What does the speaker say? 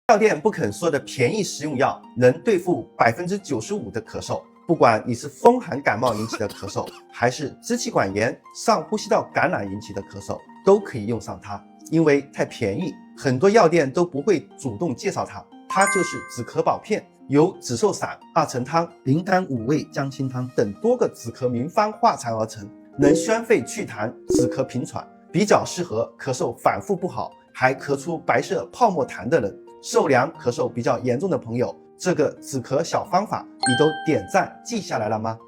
药店不肯说的便宜实用药，能对付95%的咳嗽。不管你是风寒感冒引起的咳嗽，还是支气管炎、上呼吸道感染引起的咳嗽，都可以用上它。因为太便宜，很多药店都不会主动介绍它。它就是止咳宝片，由止嗽散、二陈汤、灵丹五味姜清汤等多个止咳名方化材而成，能宣肺祛痰、止咳平喘，比较适合咳嗽反复不好，还咳出白色泡沫痰的人。受凉咳嗽比较严重的朋友，这个止咳小方法你都点赞记下来了吗？